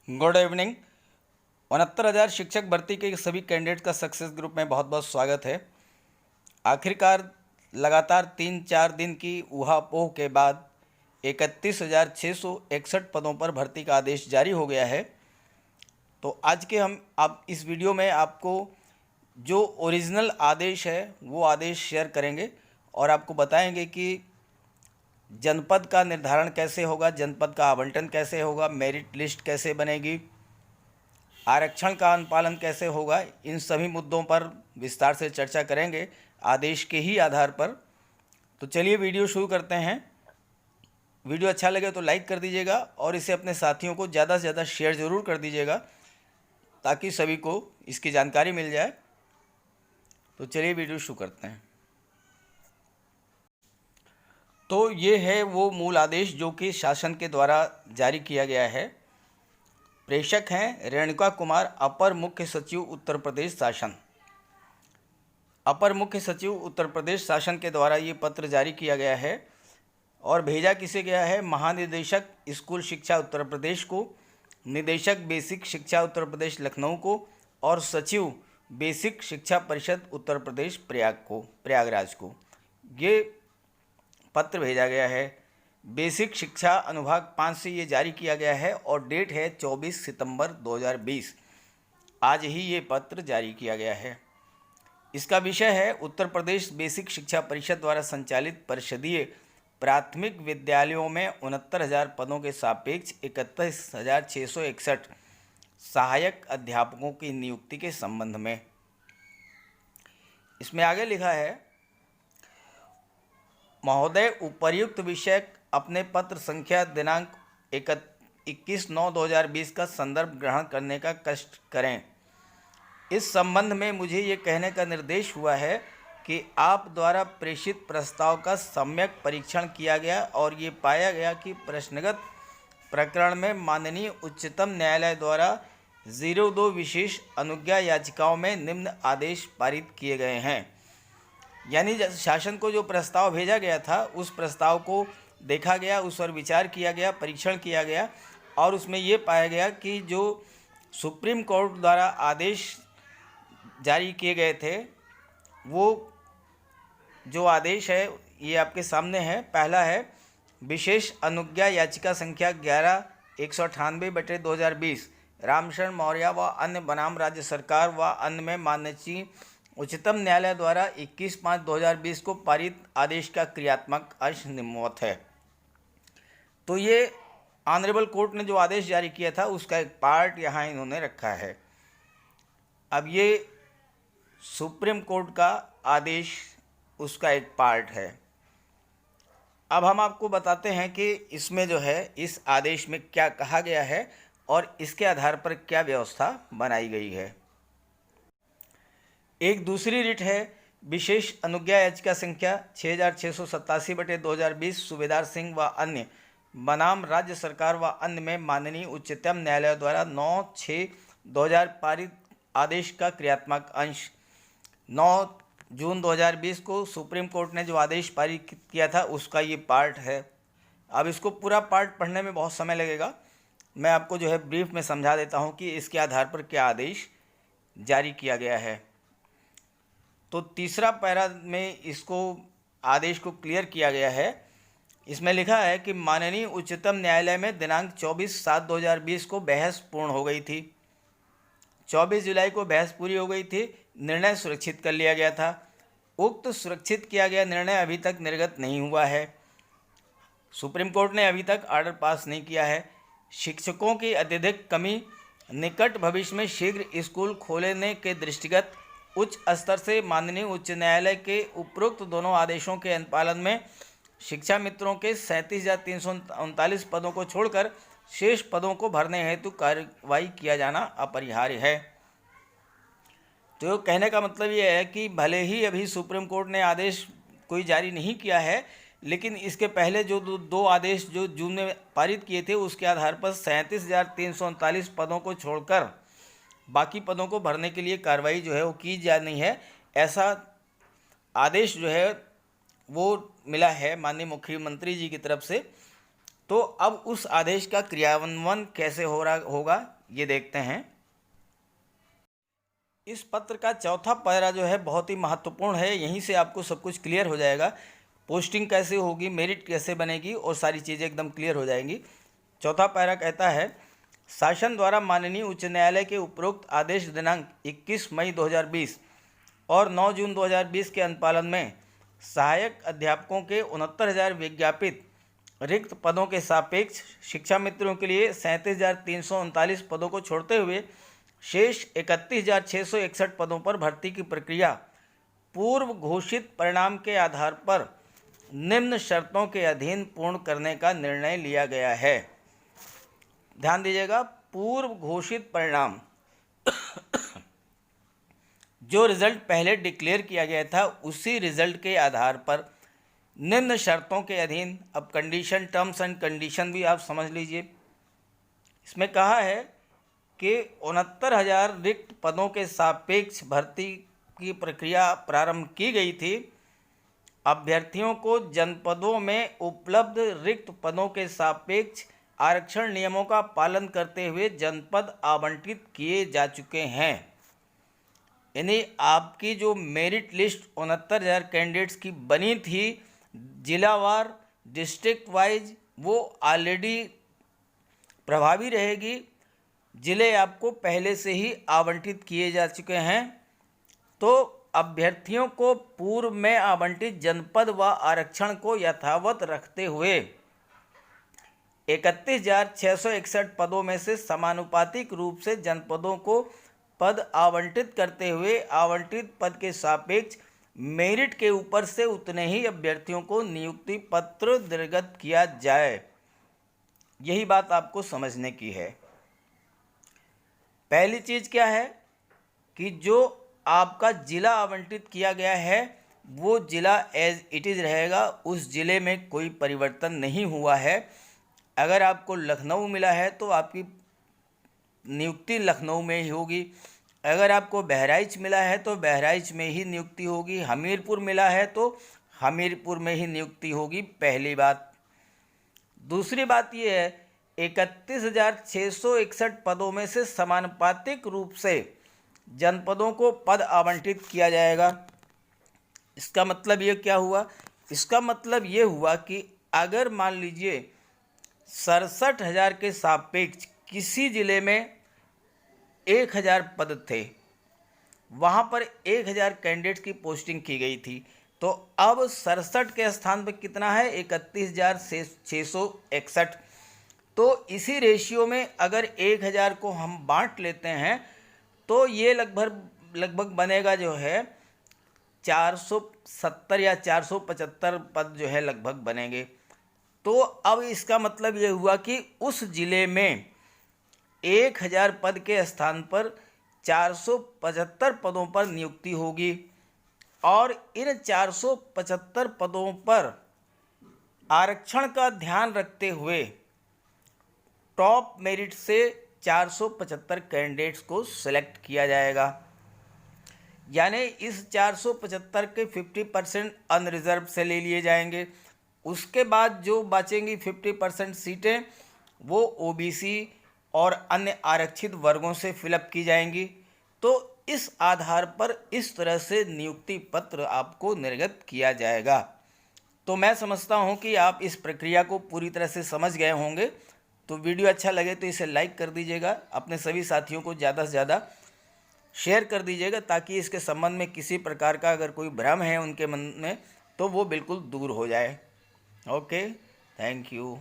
Good evening. 69,000 शिक्षक भर्ती के सभी कैंडिडेट का सक्सेस ग्रुप में बहुत बहुत स्वागत है। आखिरकार लगातार 3-4 दिन की ऊहापोह के बाद 31,661 पदों पर भर्ती का आदेश जारी हो गया है। तो आज के हम आप इस वीडियो में आपको जो ओरिजिनल आदेश है वो आदेश शेयर करेंगे और आपको बताएंगे कि जनपद का निर्धारण कैसे होगा, जनपद का आवंटन कैसे होगा, मेरिट लिस्ट कैसे बनेगी, आरक्षण का अनुपालन कैसे होगा। इन सभी मुद्दों पर विस्तार से चर्चा करेंगे आदेश के ही आधार पर। तो चलिए वीडियो शुरू करते हैं। वीडियो अच्छा लगे तो लाइक कर दीजिएगा और इसे अपने साथियों को ज़्यादा से ज़्यादा शेयर ज़रूर कर दीजिएगा ताकि सभी को इसकी जानकारी मिल जाए। तो चलिए वीडियो शुरू करते हैं। तो ये है वो मूल आदेश जो कि शासन के द्वारा जारी किया गया है। प्रेषक हैं रेणुका कुमार, अपर मुख्य सचिव उत्तर प्रदेश शासन। अपर मुख्य सचिव उत्तर प्रदेश शासन के द्वारा ये पत्र जारी किया गया है और भेजा किसे गया है? महानिदेशक स्कूल शिक्षा उत्तर प्रदेश को, निदेशक बेसिक शिक्षा उत्तर प्रदेश लखनऊ को और सचिव बेसिक शिक्षा परिषद उत्तर प्रदेश प्रयागराज को ये पत्र भेजा गया है। बेसिक शिक्षा अनुभाग 5 से ये जारी किया गया है और डेट है 24 सितंबर 2020। आज ही ये पत्र जारी किया गया है। इसका विषय है उत्तर प्रदेश बेसिक शिक्षा परिषद द्वारा संचालित परिषदीय प्राथमिक विद्यालयों में 69,000 पदों के सापेक्ष 31,661 सहायक अध्यापकों की नियुक्ति के संबंध में। इसमें आगे लिखा है, महोदय उपर्युक्त विषय अपने पत्र संख्या दिनांक 21/9/2020 का संदर्भ ग्रहण करने का कष्ट करें। इस संबंध में मुझे ये कहने का निर्देश हुआ है कि आप द्वारा प्रेषित प्रस्ताव का सम्यक परीक्षण किया गया और ये पाया गया कि प्रश्नगत प्रकरण में माननीय उच्चतम न्यायालय द्वारा 02 विशेष अनुज्ञा याचिकाओं में निम्न आदेश पारित किए गए हैं। यानी शासन को जो प्रस्ताव भेजा गया था उस प्रस्ताव को देखा गया, उस पर विचार किया गया, परीक्षण किया गया और उसमें ये पाया गया कि जो सुप्रीम कोर्ट द्वारा आदेश जारी किए गए थे वो जो आदेश है ये आपके सामने है। पहला है विशेष अनुज्ञा याचिका संख्या 11/198/2020 रामशरण मौर्य व अन्य बनाम राज्य सरकार व अन्य में माननीय उच्चतम न्यायालय द्वारा 21/5/2020 को पारित आदेश का क्रियात्मक अंश निम्नवत है। तो ये ऑनरेबल कोर्ट ने जो आदेश जारी किया था उसका एक पार्ट यहाँ इन्होंने रखा है। अब ये सुप्रीम कोर्ट का आदेश उसका एक पार्ट है। अब हम आपको बताते हैं कि इसमें जो है इस आदेश में क्या कहा गया है और इसके आधार पर क्या व्यवस्था बनाई गई है। एक दूसरी रिट है विशेष अनुज्ञा याचिका संख्या 6687/2020 सूबेदार सिंह व अन्य बनाम राज्य सरकार व अन्य में माननीय उच्चतम न्यायालय द्वारा 9/6/2000 पारित आदेश का क्रियात्मक अंश। 9 जून 2020 को सुप्रीम कोर्ट ने जो आदेश पारित किया था उसका ये पार्ट है। अब इसको पूरा पार्ट पढ़ने में बहुत समय लगेगा, मैं आपको जो है ब्रीफ में समझा देता हूँ कि इसके आधार पर क्या आदेश जारी किया गया है। तो तीसरा पैरा में इसको आदेश को क्लियर किया गया है। इसमें लिखा है कि माननीय उच्चतम न्यायालय में दिनांक 24/7/2020 को बहस पूर्ण हो गई थी। 24 जुलाई को बहस पूरी हो गई थी। निर्णय सुरक्षित कर लिया गया था। उक्त सुरक्षित किया गया निर्णय अभी तक निर्गत नहीं हुआ है। सुप्रीम कोर्ट ने अभी तक ऑर्डर पास नहीं किया है। शिक्षकों की अत्यधिक कमी, निकट भविष्य में शीघ्र स्कूल खोलने के दृष्टिगत उच्च स्तर से माननीय उच्च न्यायालय के उपरोक्त दोनों आदेशों के अनुपालन में शिक्षा मित्रों के 37,339 पदों को छोड़कर शेष पदों को भरने हेतु कार्रवाई किया जाना अपरिहार्य है। तो कहने का मतलब ये है कि भले ही अभी सुप्रीम कोर्ट ने आदेश कोई जारी नहीं किया है, लेकिन इसके पहले जो दो आदेश जो जून में पारित किए थे उसके आधार पर 37,339 पदों को छोड़कर बाकी पदों को भरने के लिए कार्रवाई जो है वो की जानी है। ऐसा आदेश जो है वो मिला है माननीय मुख्यमंत्री जी की तरफ से। तो अब उस आदेश का क्रियान्वयन कैसे होगा ये देखते हैं। इस पत्र का चौथा पैरा जो है बहुत ही महत्वपूर्ण है, यहीं से आपको सब कुछ क्लियर हो जाएगा। पोस्टिंग कैसे होगी, मेरिट कैसे बनेगी और सारी चीज़ें एकदम क्लियर हो जाएंगी। चौथा पैरा कहता है, शासन द्वारा माननीय उच्च न्यायालय के उपरोक्त आदेश दिनांक 21 मई 2020 और 9 जून 2020 के अनुपालन में सहायक अध्यापकों के 69,000 विज्ञापित रिक्त पदों के सापेक्ष शिक्षा मित्रों के लिए 37,339 पदों को छोड़ते हुए शेष 31,661 पदों पर भर्ती की प्रक्रिया पूर्व घोषित परिणाम के आधार पर निम्न शर्तों के अधीन पूर्ण करने का निर्णय लिया गया है। ध्यान दीजिएगा, पूर्व घोषित परिणाम जो रिजल्ट पहले डिक्लेयर किया गया था उसी रिजल्ट के आधार पर निम्न शर्तों के अधीन। अब कंडीशन, टर्म्स एंड कंडीशन भी आप समझ लीजिए। इसमें कहा है कि 69,000 रिक्त पदों के सापेक्ष भर्ती की प्रक्रिया प्रारंभ की गई थी। अभ्यर्थियों को जनपदों में उपलब्ध रिक्त पदों के सापेक्ष आरक्षण नियमों का पालन करते हुए जनपद आवंटित किए जा चुके हैं। यानी आपकी जो मेरिट लिस्ट 69,000 कैंडिडेट्स की बनी थी जिलावार, डिस्ट्रिक्ट वाइज, वो ऑलरेडी प्रभावी रहेगी। जिले आपको पहले से ही आवंटित किए जा चुके हैं। तो अभ्यर्थियों को पूर्व में आवंटित जनपद व आरक्षण को यथावत रखते हुए 31,661 पदों में से समानुपातिक रूप से जनपदों को पद आवंटित करते हुए आवंटित पद के सापेक्ष मेरिट के ऊपर से उतने ही अभ्यर्थियों को नियुक्ति पत्र निर्गत किया जाए। यही बात आपको समझने की है। पहली चीज़ क्या है कि जो आपका जिला आवंटित किया गया है वो जिला एज इट इज़ रहेगा, उस जिले में कोई परिवर्तन नहीं हुआ है। अगर आपको लखनऊ मिला है तो आपकी नियुक्ति लखनऊ में ही होगी। अगर आपको बहराइच मिला है तो बहराइच में ही नियुक्ति होगी। हमीरपुर मिला है तो हमीरपुर में ही नियुक्ति होगी, पहली बात। दूसरी बात ये है, 31,661 पदों में से समानुपातिक रूप से जनपदों को पद आवंटित किया जाएगा। इसका मतलब ये क्या हुआ? इसका मतलब ये हुआ कि अगर मान लीजिए 67,000 के सापेक्ष किसी जिले में 1,000 पद थे, वहाँ पर 1,000 कैंडिडेट्स की पोस्टिंग की गई थी, तो अब 67 के स्थान पर कितना है? 31,661। तो इसी रेशियो में अगर 1,000 को हम बांट लेते हैं तो ये लगभग बनेगा जो है 470 या 475 पद जो है लगभग बनेंगे। तो अब इसका मतलब ये हुआ कि उस जिले में 1,000 पद के स्थान पर 475 पदों पर नियुक्ति होगी और इन 475 पदों पर आरक्षण का ध्यान रखते हुए टॉप मेरिट से 475 कैंडिडेट्स को सिलेक्ट किया जाएगा। यानी इस 475 के 50% अनरिजर्व से ले लिए जाएंगे। उसके बाद जो बचेंगी 50% सीटें वो ओबीसी और अन्य आरक्षित वर्गों से फिलअप की जाएंगी। तो इस आधार पर इस तरह से नियुक्ति पत्र आपको निर्गत किया जाएगा। तो मैं समझता हूं कि आप इस प्रक्रिया को पूरी तरह से समझ गए होंगे। तो वीडियो अच्छा लगे तो इसे लाइक कर दीजिएगा, अपने सभी साथियों को ज़्यादा से ज़्यादा शेयर कर दीजिएगा, ताकि इसके संबंध में किसी प्रकार का अगर कोई भ्रम है उनके मन में तो वो बिल्कुल दूर हो जाए। Okay, thank you.